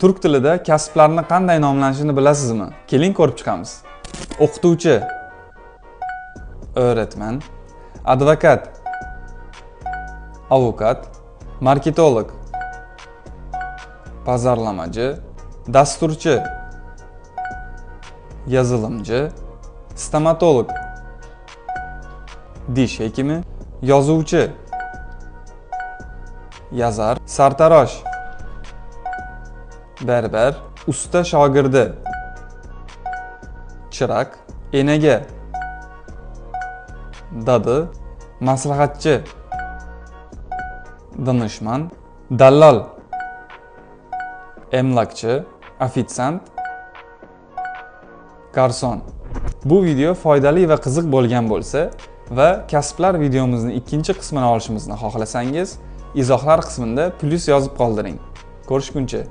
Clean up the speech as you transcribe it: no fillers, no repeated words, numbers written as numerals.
Turk tilida kasblarning qanday nomlanishini bilasizmi? Keling ko'rib chiqamiz. O'qituvchi, o'rgatman, advokat, avukat, marketolog, pazarlamachi, dasturchi, yozuvchi, stomatolog, dish hekimi, yozuvchi, yazar, sartarosh, berber, usta shogirdi, chiroq, enaga, dadi, maslahatchi, danishmand, dallol, emlakchi, ofitsiant, garson. Bu video foydali va qiziq bo'lgan bo'lsa va kasblar videomizning ikkinchi qismini olishimizni xohlasangiz, izohlar qismida plus yozib qoldiring. Ko'rishguncha.